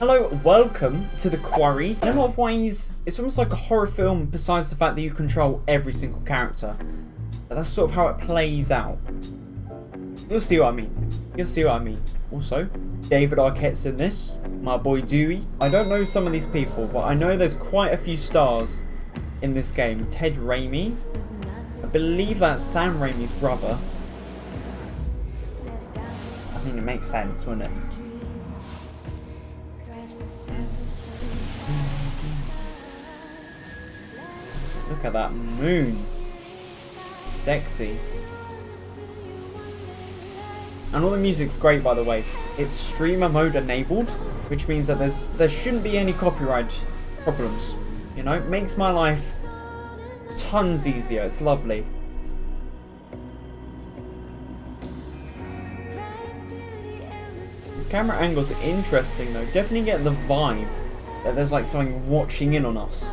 Hello, welcome to the Quarry. In a lot of ways, it's almost like a horror film besides the fact that you control every single character. But that's sort of how it plays out. You'll see what I mean. You'll see what I mean. Also, David Arquette's in this. My boy Dewey. I don't know some of these people, but I know there's quite a few stars in this game. Ted Raimi. I believe that's Sam Raimi's brother. I think it makes sense, wouldn't it? Look at that moon. Sexy. And all the music's great, by the way. It's streamer mode enabled, which means that there shouldn't be any copyright problems. You know, it makes my life tons easier. It's lovely. This camera angle's interesting though. Definitely get the vibe that there's like something watching in on us.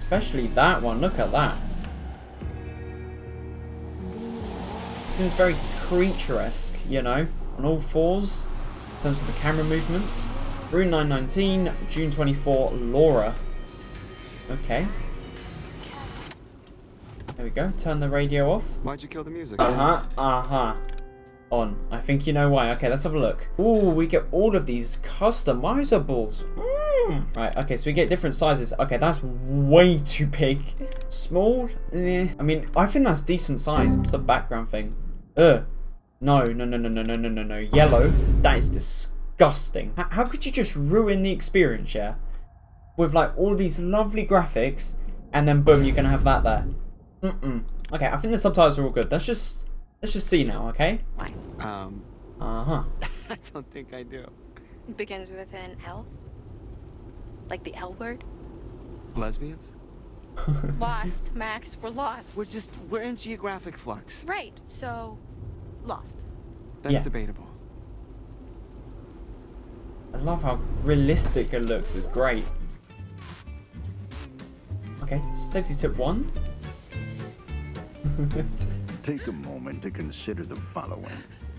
Especially that one, look at that. Seems very creature-esque, you know, on all fours in terms of the camera movements. Rune 919, June 24, Laura. Okay. There we go, turn the radio off. Why'd you kill the music? On. I think you know why. Okay, let's have a look. Ooh, we get all of these customizables. Right, okay, so we get different sizes. Okay, that's way too big. Small? I mean, I think that's decent size. It's a background thing. No. Yellow? That is disgusting. How could you just ruin the experience, yeah? With like all these lovely graphics, and then boom, you're gonna have that there. Okay, I think the subtitles are all good. Let's just see now, okay? I don't think I do. It begins with an L. Like the L word. Lesbians? Lost, Max. We're lost. We're in geographic flux. Right, so lost. That's Yeah. debatable. I love how realistic it looks. It's great. Okay, safety tip 1. Take a moment to consider the following,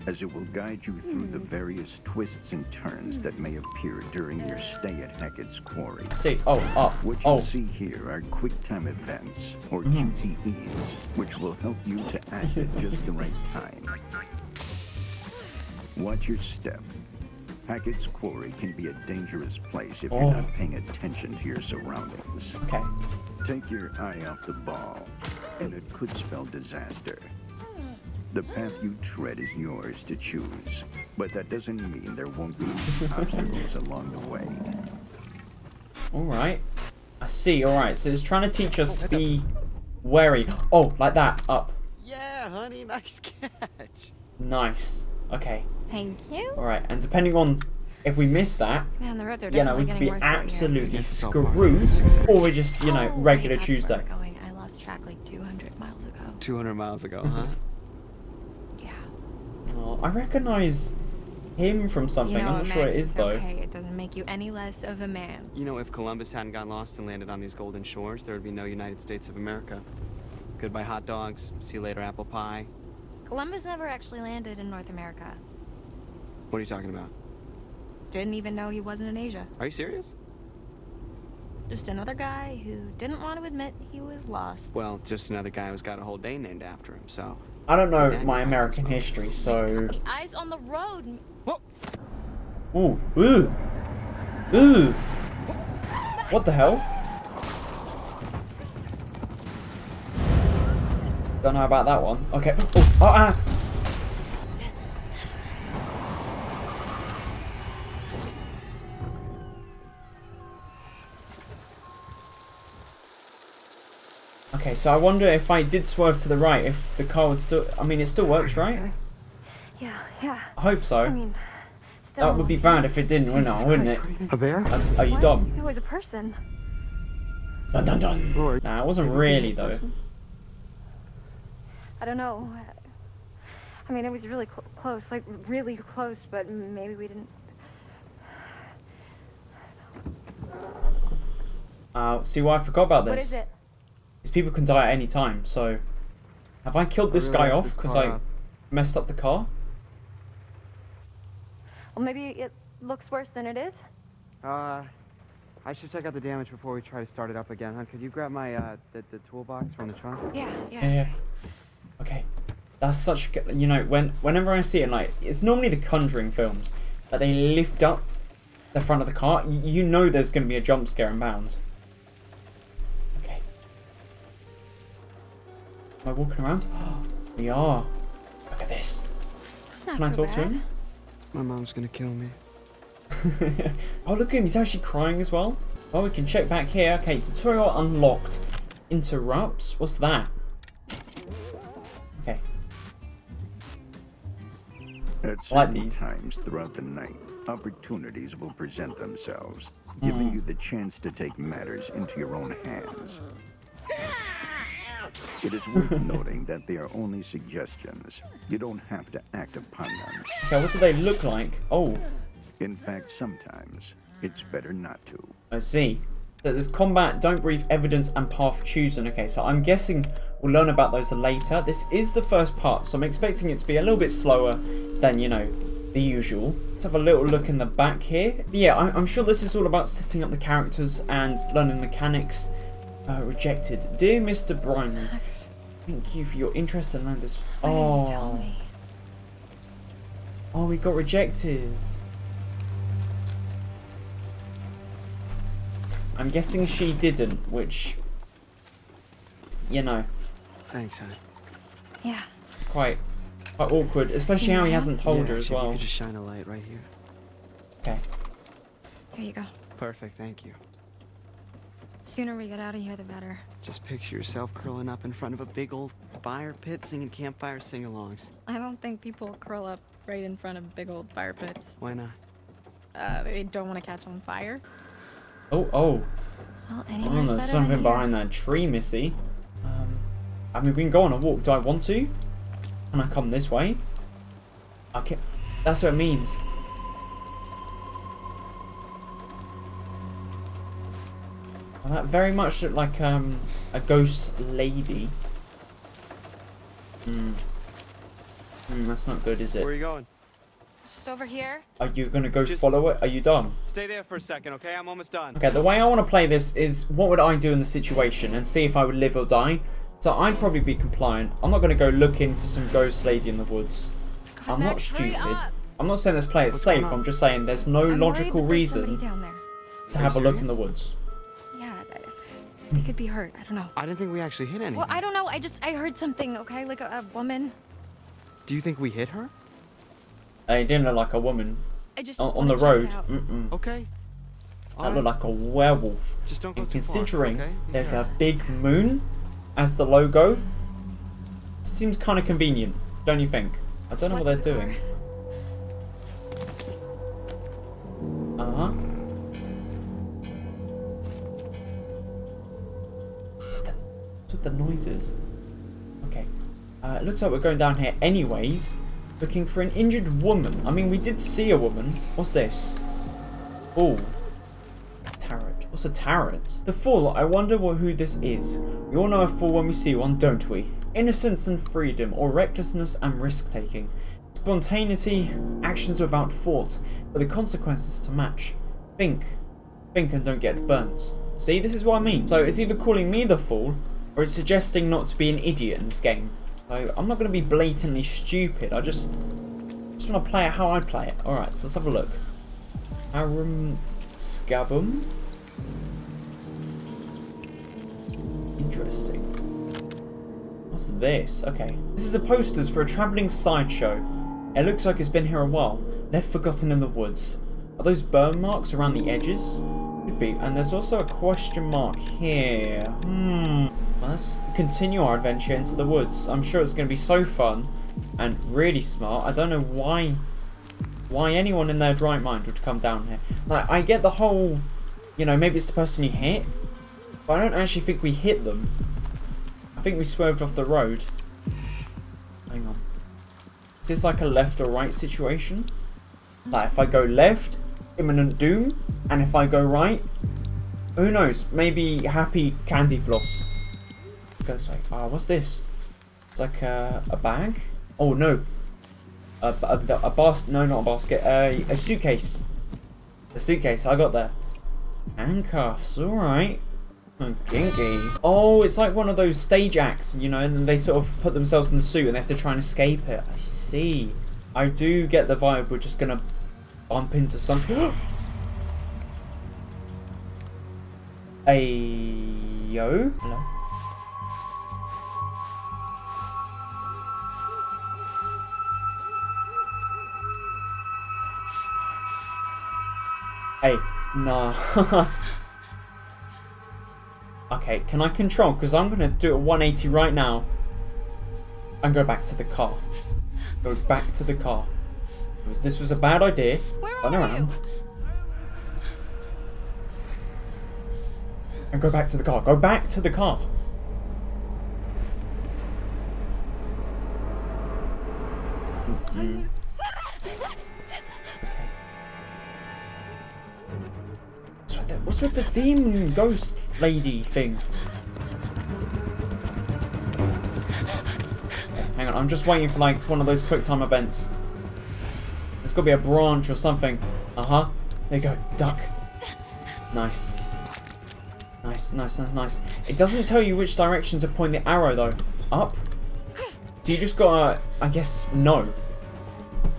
as it will guide you through the various twists and turns that may appear during your stay at Hackett's Quarry. See, up. What you see here are quick-time events, or QTEs, which will help you to act at just the right time. Watch your step. Hackett's Quarry can be a dangerous place if you're not paying attention to your surroundings. Okay. Take your eye off the ball, and it could spell disaster. The path you tread is yours to choose, but that doesn't mean there won't be obstacles along the way. Alright. I see, alright. So it's trying to teach us to be wary. Oh, like that. Up. Yeah, honey, nice catch. Nice. Okay. Thank you. Alright, and depending on if we miss that, Man, the roads are you know, definitely we could getting be worse out here. absolutely Yes, it's all part of screwed, the success. or we're just, you know, Oh, regular wait, that's Tuesday. where we're going. I lost track like 200 miles ago. 200 miles ago, huh? Yeah. Oh, I recognise him from something. You know I'm what, not sure Max, it is it's though. okay. It doesn't make you any less of a man. You know, if Columbus hadn't got lost and landed on these golden shores, there would be no United States of America. Goodbye hot dogs. See you later apple pie. Columbus never actually landed in North America. What are you talking about? Didn't even know he wasn't in Asia. Are you serious? Just another guy who didn't want to admit he was lost. Well, just another guy who's got a whole day named after him, so... I don't know Yeah, my yeah, American that's history, so... Eyes on the road. Whoa! Ooh. Ooh. What the hell? Don't know about that one. Okay. Okay, so I wonder if I did swerve to the right, if the car would still... I mean, it still works, right? Yeah. I hope so. I mean, still, That would be bad if it didn't, wouldn't it? A bear? Are you what? dumb? It was a person. Dun dun dun. Nah, it wasn't really, though. I don't know. I mean, it was really close, like really close, but maybe we didn't. See why I forgot about this? What is it? Is people can die at any time, so... Have I killed this guy off because I messed up the car? Well, maybe looks worse than it is. I should check out the damage before we try to start it up again, huh? Could you grab my, the toolbox from the trunk? Yeah. Yeah. Okay. That's such a good, you know, whenever I see it, like, it's normally the Conjuring films that they lift up the front of the car. You know there's going to be a jump scare in bound. Okay. Am I walking around? We are. Look at this. It's not Can I so talk to bad. him? My mom's gonna kill me. Oh, look at him. He's actually crying as well. Oh, we can check back here. Okay, tutorial unlocked. Interrupts. What's that? Okay. At I like certain these. times throughout the night, opportunities will present themselves, giving you the chance to take matters into your own hands. It is worth noting that they are only suggestions. You don't have to act upon them. Okay, what do they look like? Oh, In fact, sometimes it's better not to. I see. So there's combat, don't breathe, evidence, and path chosen. Okay, so I'm guessing we'll learn about those later. This is the first part, so I'm expecting it to be a little bit slower than, you know, the usual. Let's have a little look in the back here. Yeah, I'm sure this is all about setting up the characters and learning mechanics. Rejected. Dear Mr. Bryan, Max, thank you for your interest in Landis. why didn't you tell me? Oh, we got rejected. I'm guessing she didn't, which, you know, Thanks, hon. Yeah. it's quite awkward, especially how he hasn't told her as actually, if well. you could just shine a light right here. Okay. Here you go. Perfect, thank you. Sooner we get out of here, the better. Just picture yourself curling up in front of a big old fire pit singing campfire sing-alongs. I don't think people curl up right in front of big old fire pits. Why not? They don't want to catch on fire. Oh. Well, Oh, anywhere's there's better something than here. behind that tree, Missy. I mean, we can go on a walk. Do I want to? Can I come this way? Okay. That's what it means. Well, that very much looked like a ghost lady. That's not good, is Where are it? you going? Just over here. Are you gonna go Just- follow it? Are you done? Stay there for a second, okay? I'm almost done. Okay, the way I want to play this is what would I do in the situation and see if I would live or die. So I'd probably be compliant. I'm not going to go looking for some ghost lady in the woods. God, I'm not Max, hurry stupid. up. I'm not saying this play is What's safe. going on? I'm just saying there's no I'm logical worried that there's somebody reason down there. to Are have a you look in the serious? woods. Yeah, they could be hurt. I don't know. I didn't think we actually hit anything. Well, I don't know. I heard something. Okay, like a woman. Do you think we hit her? It didn't look like a woman I just on wanna the check it road. out. Okay. That looked like a werewolf. Just don't go And too far, considering okay? Be there's a careful. big moon as the logo, seems kind of convenient, don't you think? I don't know what What's they're the doing. Uh-huh. What's with the noises? Okay. It looks like we're going down here anyways. Looking for an injured woman. I mean, we did see a woman. What's this? Oh. Tarot. What's a tarot? The Fool. I wonder who this is. We all know a fool when we see one, don't we? Innocence and freedom, or recklessness and risk-taking. Spontaneity, actions without thought, but the consequences to match. Think and don't get burnt. See, this is what I mean. So it's either calling me the fool, or it's suggesting not to be an idiot in this game. So I'm not going to be blatantly stupid. I just want to play it how I play it. Alright, so let's have a look. Arum Scabum. Interesting. What's this? Okay. This is a posters for a travelling sideshow. It looks like it's been here a while. Left forgotten in the woods. Are those burn marks around the edges? Could be. And there's also a question mark here. Well, let's continue our adventure into the woods. I'm sure it's going to be so fun and really smart. I don't know why anyone in their right mind would come down here. Like, I get the whole, you know, maybe it's the person you hit, but I don't actually think we hit them. I think we swerved off the road. Hang on. Is this like a left or right situation? Like, if I go left, imminent doom, and if I go right, who knows? Maybe happy candy floss. Let's go this way. What's this? It's like a bag? Oh no. No, not a basket. A suitcase. The suitcase, I got there. Handcuffs, alright. Kinky. Oh, it's like one of those stage acts, you know, and then they sort of put themselves in the suit and they have to try and escape it. I see. I do get the vibe we're just gonna bump into something. Ayo. Hello. Hey, nah. Okay, can I control? Because I'm going to do a 180 right now. And go back to the car. Go back to the car. This was a bad idea. Where are around. you? And go back to the car. Go back to the car. Mm. What's with the demon ghost lady thing? Hang on, I'm just waiting for like one of those quick time events. There's got to be a branch or something. Uh-huh. There you go. Duck. Nice. Nice, nice, nice, nice. It doesn't tell you which direction to point the arrow though. Up? So you just gotta, I guess, no.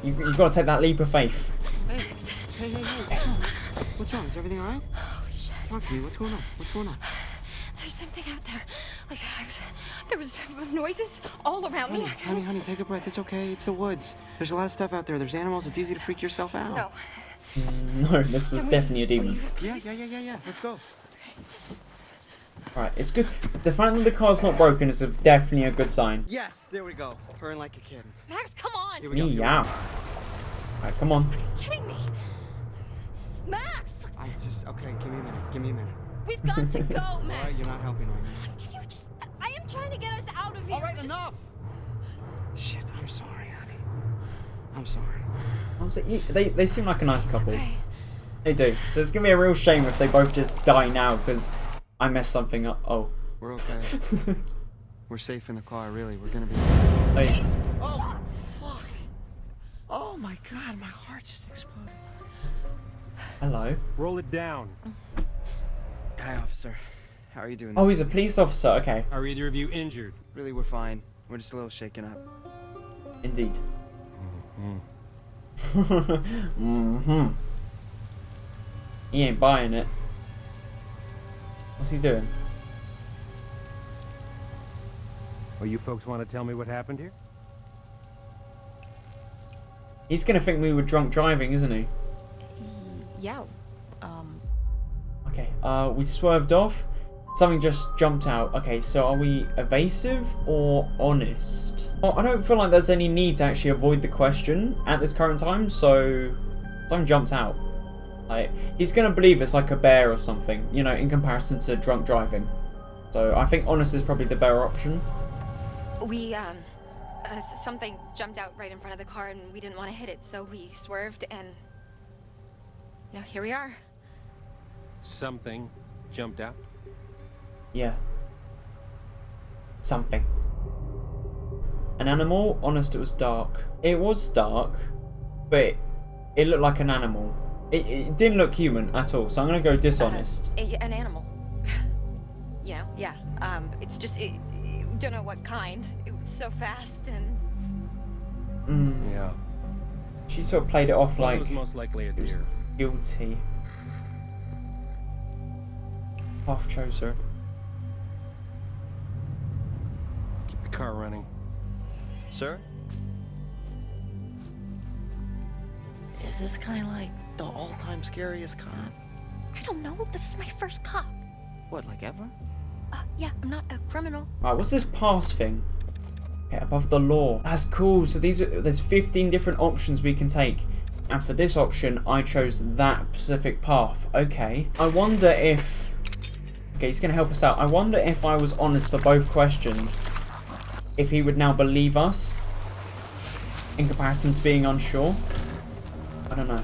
You've got to take that leap of faith. Hey, what's wrong? What's wrong? Is everything alright? Holy shit. Talk to me. What's going on? What's going on? There's something out there. Like, there was noises all around me. Honey, take a breath. It's okay. It's the woods. There's a lot of stuff out there. There's animals. It's easy to freak yourself out. No. No, this was definitely a demon. Yeah. Let's go. Alright, it's good. The fact that the car's not broken is definitely a good sign. Yes, there we go. Purring like a kid. Max, come on. Here we go. Yeah. Alright, come on. Are you kidding me? Max! Okay, give me a minute. We've got to go, Max. Alright, you're not helping right now. Can you just... I am trying to get us out of here. Alright, enough! Shit, I'm sorry, honey. I'm sorry. Honestly, they seem like a nice couple. Okay. They do. So it's gonna be a real shame if they both just die now because I messed something up. Oh. We're okay. We're safe in the car, really. We're gonna be... Hey. Oh, fuck! Oh my god, my heart just exploded. Hello. Roll it down. Hi, officer. How are you doing? Oh, he's a police officer. Okay. Are either of you injured? Really, we're fine. We're just a little shaken up. Indeed. He ain't buying it. What's he doing? Well, you folks want to tell me what happened here? He's gonna think we were drunk driving, isn't he? Yeah. Okay. We swerved off. Something just jumped out. Okay, so are we evasive or honest? Well, I don't feel like there's any need to actually avoid the question at this current time, so something jumped out. Like, he's gonna believe it's like a bear or something, you know, in comparison to drunk driving. So I think honest is probably the better option. We, something jumped out right in front of the car and we didn't want to hit it, so we swerved and... You know, here we are. Something jumped out? Yeah. Something. An animal? Honest, it was dark. It was dark, but it looked like an animal. It didn't look human at all, so I'm gonna go dishonest. An animal. You know, yeah. It's just, don't know what kind. It was so fast and... Yeah. She sort of played it off Well, like it was most likely a it was deer. guilty. Half chose her. Keep the car running. Sir? Is this kind of like the all-time scariest cop? I don't know. This is my first cop. What, like ever? Yeah, I'm not a criminal. Alright, what's this pass thing? Okay, above the law. That's cool. So there's 15 different options we can take. And for this option, I chose that specific path. Okay. I wonder if... Okay, he's going to help us out. I wonder if I was honest for both questions, if he would now believe us in comparison to being unsure. I don't know.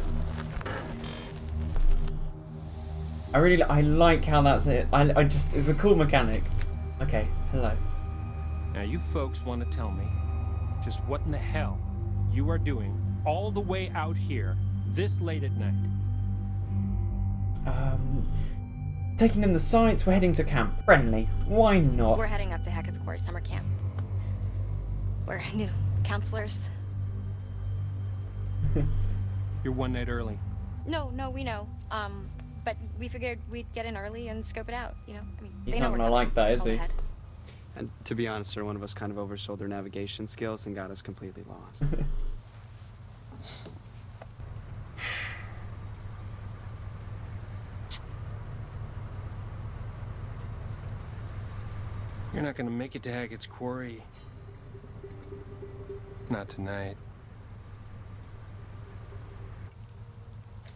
I like how that's it. I just, it's a cool mechanic. Okay, hello. Now you folks want to tell me just what in the hell you are doing all the way out here this late at night? Taking in the sights, we're heading to camp. Friendly. Why not? We're heading up to Hackett's Quarry summer camp. We're new counselors. You're one night early. No, we know. But we figured we'd get in early and scope it out, you know? I mean, He's they know not we're gonna coming. like that, is Call he? ahead. And to be honest, sir, one of us kind of oversold their navigation skills and got us completely lost. You're not gonna make it to Hackett's Quarry. Not tonight.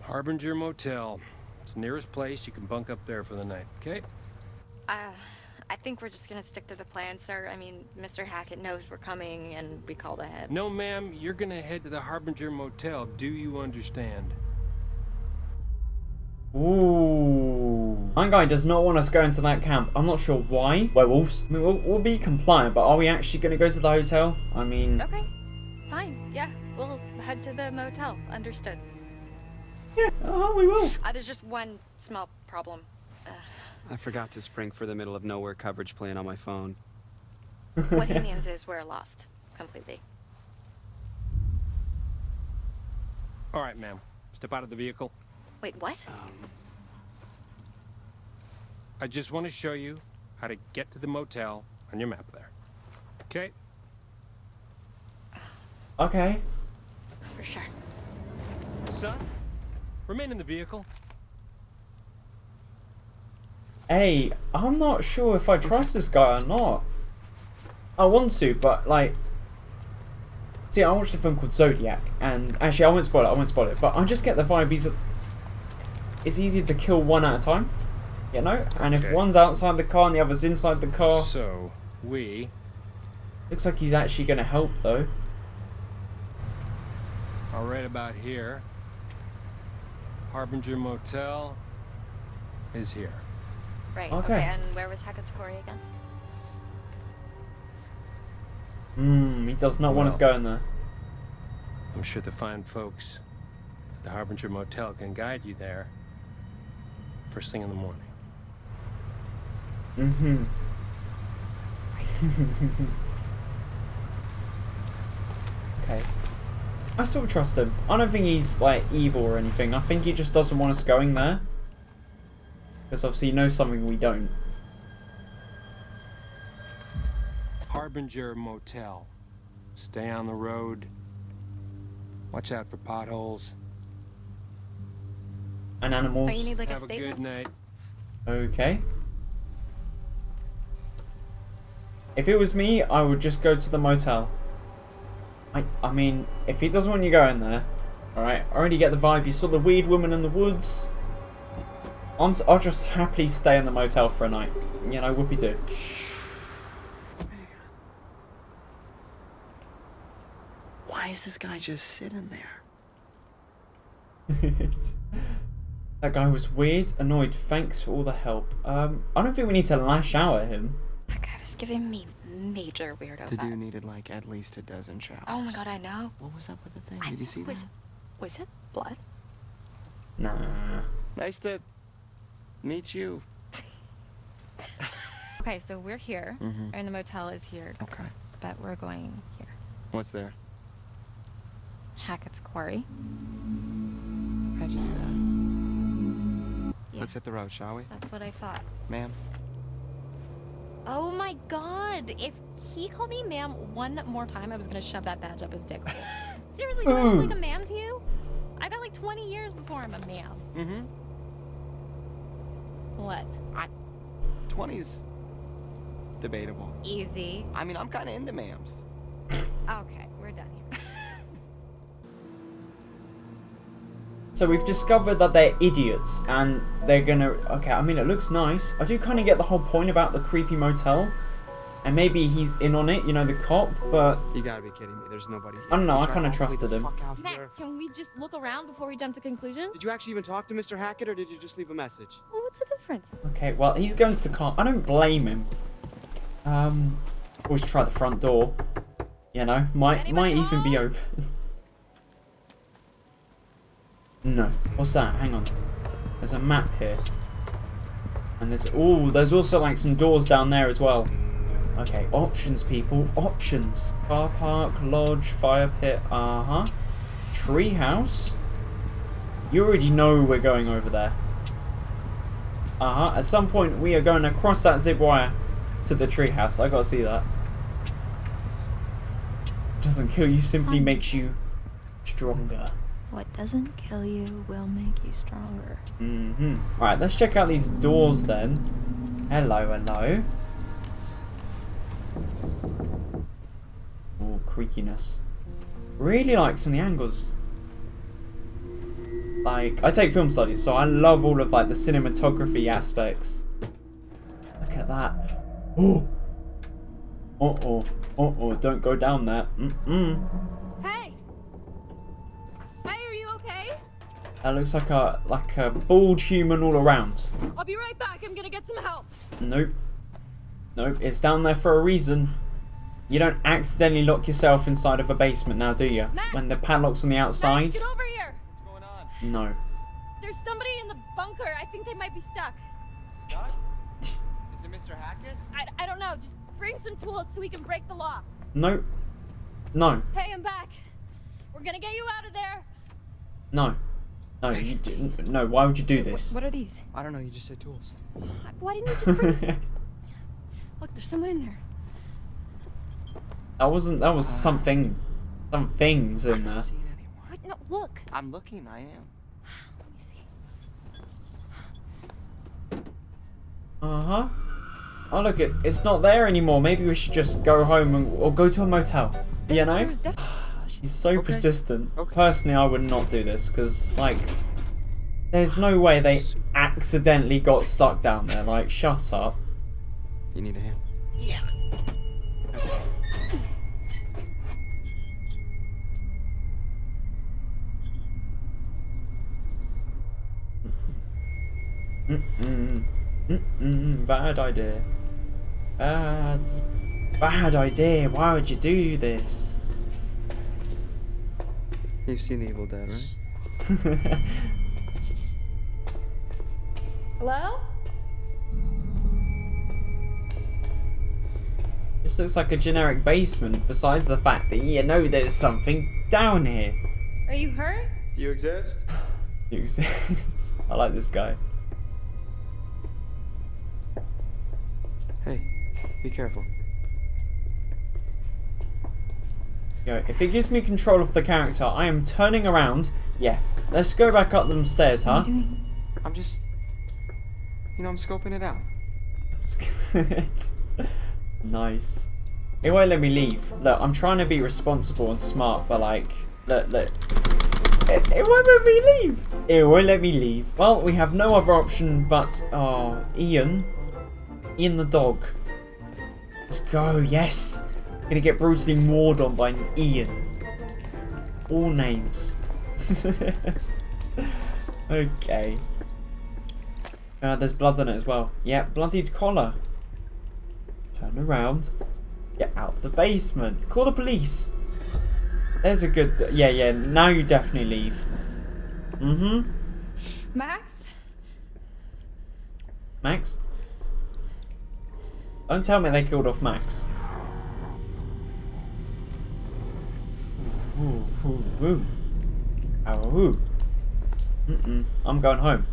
Harbinger Motel. It's the nearest place. You can bunk up there for the night, okay? I think we're just gonna stick to the plan, sir. I mean, Mr. Hackett knows we're coming and we called ahead. No, ma'am. You're gonna head to the Harbinger Motel. Do you understand? Ooh. My guy does not want us going to that camp. I'm not sure why. Werewolves. I mean, we'll be compliant, but are we actually going to go to the hotel? I mean... Okay, fine. Yeah, we'll head to the motel. Understood. Yeah, we will. There's just one small problem. I forgot to spring for the middle of nowhere coverage plan on my phone. What he means is we're lost. Completely. All right, ma'am. Step out of the vehicle. Wait, what? I just want to show you how to get to the motel on your map there. Okay? Okay. For sure. Son, remain in the vehicle. Hey, I'm not sure if I trust this guy or not. I want to, but like... See, I watched a film called Zodiac, and actually I won't spoil it, but I just get the vibe it's easier to kill one at a time, you know? And if Okay. one's outside the car and the other's inside the car... So, we... Looks like he's actually going to help, though. are right about here. Harbinger Motel is here. Right. Okay. And where was Hackett's Quarry again? He does not want us Well. going there. I'm sure the fine folks at the Harbinger Motel can guide you there first thing in the morning. Okay. I sort of trust him. I don't think he's, like, evil or anything. I think he just doesn't want us going there. Because obviously he knows something we don't. Harbinger Motel. Stay on the road. Watch out for potholes. And animals. Oh, you need like a Have a statement? good night. Okay. If it was me, I would just go to the motel. I mean, if he doesn't want you going there, alright, I already get the vibe. You saw the weird woman in the woods. I'll just happily stay in the motel for a night. You know, whoopee-doo. Why is this guy just sitting there? That guy was weird, annoyed. Thanks for all the help. I don't think we need to lash out at him. That guy was giving me major weirdo The dude vibes. needed like at least a dozen showers. Oh my god, I know. What was up with the thing? Did you see that? Was it blood? Nah. Nice to meet you. Okay, so we're here, and the motel is here, Okay. but we're going here. What's there? Hackett's Quarry. How'd you do that? Yeah. Let's hit the road, shall we? That's what I thought. Ma'am? Oh my god! If he called me ma'am one more time, I was gonna shove that badge up his dick hole. Seriously, do I look like a ma'am to you? I got like 20 years before I'm a ma'am. Mm-hmm. What? 20's debatable. Easy. I mean, I'm kind of into ma'ams. Okay, we're done here. So we've discovered that they're idiots, and they're gonna... Okay, I mean, it looks nice. I do kind of get the whole point about the creepy motel. And maybe he's in on it, you know, the cop, but... You gotta be kidding me. There's nobody here. I don't know, I Try kinda all the way trusted the him. fuck out here. Max, can we just look around before we jump to conclusions? Did you actually even talk to Mr. Hackett, or did you just leave a message? Well, what's the difference? Okay, well, he's going to the car. I don't blame him. Always try the front door. You know, might anybody even be home? open. No. What's that? Hang on. There's a map here. And there's also like some doors down there as well. Okay, options, people. Options. Car park, lodge, fire pit. Treehouse. You already know we're going over there. At some point we are going to cross that zip wire to the treehouse. I gotta see that. Doesn't kill you, simply makes you stronger. What doesn't kill you will make you stronger. Alright, let's check out these doors then. Hello, hello. Oh, creakiness. Really like some of the angles. Like, I take film studies, so I love all of like the cinematography aspects. Look at that. Oh. Don't go down there. Hey! Hey, are you okay? That looks like a bald human all around. I'll be right back. I'm gonna get some help. Nope. Nope, it's down there for a reason. You don't accidentally lock yourself inside of a basement now, do you? Max! When the padlock's on the outside? Max, get over here! What's going on? No. There's somebody in the bunker. I think they might be stuck. Stuck? Is it Mr. Hackett? I don't know. Just bring some tools so we can break the lock. Nope. No. Hey, I'm back. We're gonna get you out of there. No. No, why would you do this? What are these? I don't know, you just said tools. Why didn't you just bring... Look, there's someone in there. That was something. Some things in I'm there. not seeing anyone. What? No, look. I'm looking, I am. Let me see. Oh, look, it's not there anymore. Maybe we should just go home or go to a motel. You know? There was She's so Okay. persistent. Okay. Personally, I would not do this because, like, there's no way they accidentally got stuck down there. Like, shut up. You need a hand? Yeah. Bad idea. Bad idea. Why would you do this? You've seen The Evil Dead, right? Hello? This looks like a generic basement, besides the fact that you know there's something down here. Are you hurt? Do you exist? You exist. I like this guy. Hey, be careful. Yo, if it gives me control of the character, I am turning around. Yeah, let's go back up them stairs, huh? What are you doing? I'm just... You know, I'm scoping it out. Nice. It won't let me leave. Look, I'm trying to be responsible and smart, but like, look. It won't let me leave. It won't let me leave. Well, we have no other option but, Ian the dog. Let's go, yes. Gonna get brutally mauled on by an Ian. All names. Okay. There's blood on it as well. Yeah, bloodied collar. Turn around. Get out the basement. Call the police. There's a good... Yeah, now you definitely leave. Max? Max? Don't tell me they killed off Max. Ooh. I'm going home.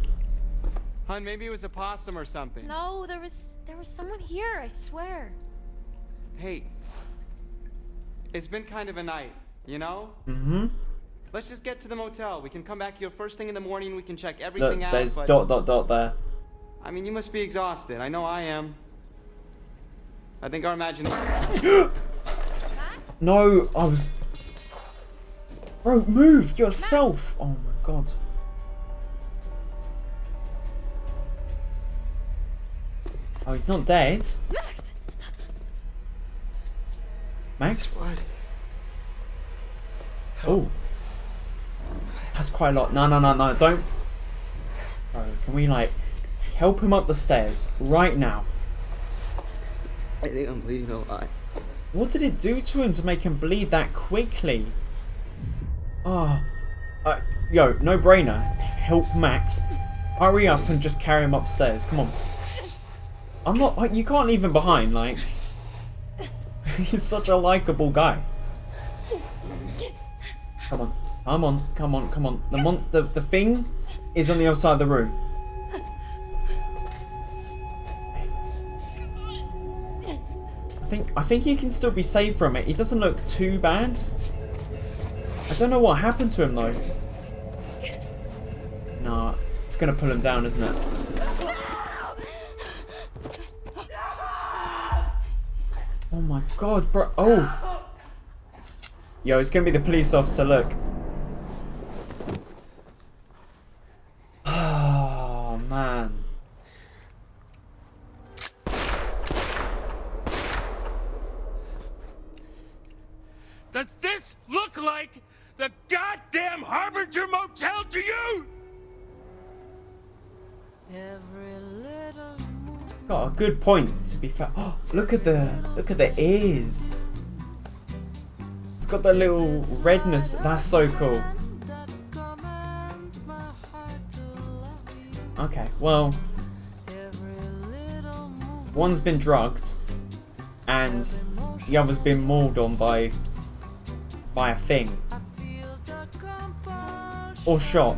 Hun, maybe it was a possum or something. No, there was someone here, I swear. Hey, it's been kind of a night, you know? Let's just get to the motel. We can come back here first thing in the morning. We can check everything Look, out. there's But dot there. I mean, you must be exhausted. I know I am. I think our imagination. Max? No, I was... Bro, move yourself! Oh my god. Oh, he's not dead. Max! Max? Blood. Oh. That's quite a lot. No, don't. Bro, can we, like, help him up the stairs right now? I think I'm bleeding a lot. What did it do to him to make him bleed that quickly? Yo, no brainer. Help Max Hurry up and just carry him upstairs. Come on. I'm not like, you can't leave him behind, like. He's such a likable guy. Come on. Come on, come on, come on. The thing is on the other side of the room. I think he can still be saved from it. He doesn't look too bad. I don't know what happened to him though. Nah, it's gonna pull him down, isn't it? Oh my god, bro. Oh. Yo, it's gonna be the police officer, look. Oh man. Does this look like the goddamn Harbinger Motel to you? Got a good point, to be fair. Oh, look at the ears. It's got that little redness. That's so cool. Okay, well, one's been drugged, and the other's been mauled on by a thing, or shot.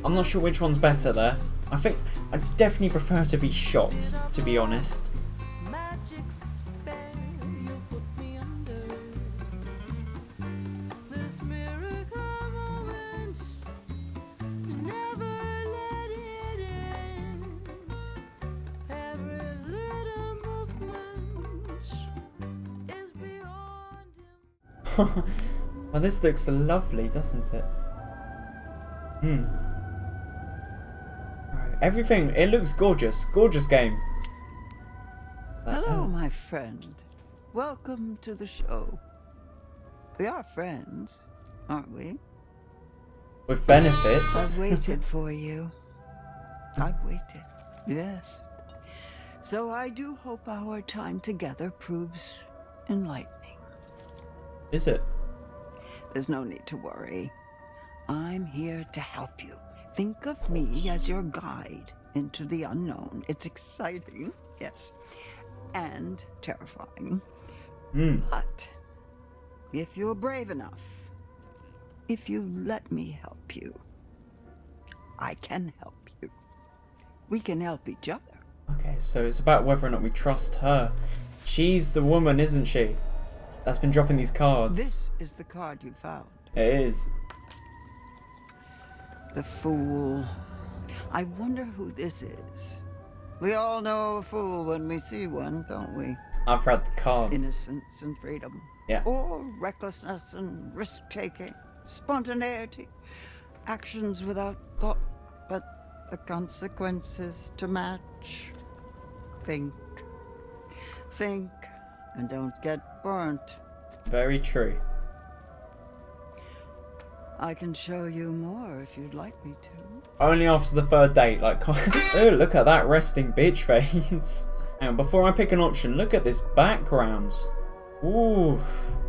I'm not sure which one's better there. I think I definitely prefer to be shot, to be honest. Well, this looks lovely, doesn't it? Right, everything, it looks gorgeous. Gorgeous game. Hello, my friend. Welcome to the show. We are friends, aren't we? With benefits. I've waited for you. I've waited, yes. So I do hope our time together proves enlightening. Is it? There's no need to worry. I'm here to help you. Think of me as your guide into the unknown. It's exciting, yes, and terrifying. But if you're brave enough, if you let me help you, I can help you. We can help each other. Okay, so it's about whether or not we trust her. She's the woman, isn't she? That's been dropping these cards. This is the card you found. It is. The Fool. I wonder who this is. We all know a fool when we see one, don't we? I've read the card. Innocence and freedom. Yeah. Or recklessness and risk-taking. Spontaneity. Actions without thought, but the consequences to match. Think. Think, and don't get burnt. Very true. I can show you more if you'd like me to. Only after the third date, like, oh, look at that resting bitch face. And before I pick an option, look at this background. Ooh,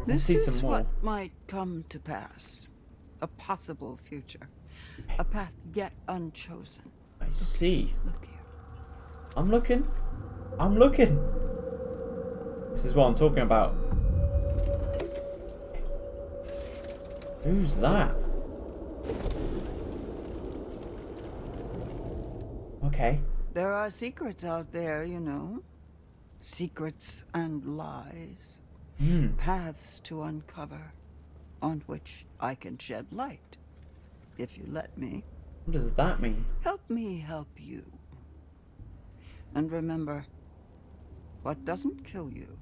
let's see some more. This is what might come to pass. A possible future. A path yet unchosen. I see. Look here. I'm looking. I'm looking. This is what I'm talking about. Who's that? Okay. There are secrets out there, you know. Secrets and lies. Paths to uncover, on which I can shed light, if you let me. What does that mean? Help me help you. And remember, what doesn't kill you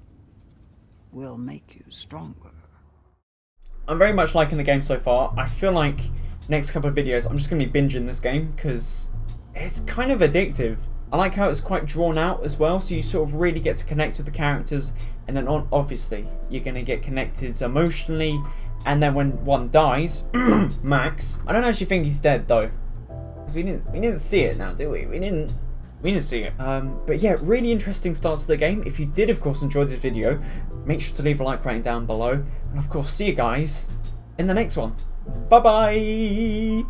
will make you stronger. I'm very much liking the game so far. I feel like next couple of videos I'm just going to be binging this game because it's kind of addictive. I like how it's quite drawn out as well, so you sort of really get to connect with the characters, and then obviously you're going to get connected emotionally, and then when one dies, Max, I don't actually think he's dead though, because we didn't see it now, did we? We didn't see it. But yeah, really interesting start to the game. If you did, of course, enjoy this video, make sure to leave a like rating down below, and of course, see you guys in the next one. Bye bye.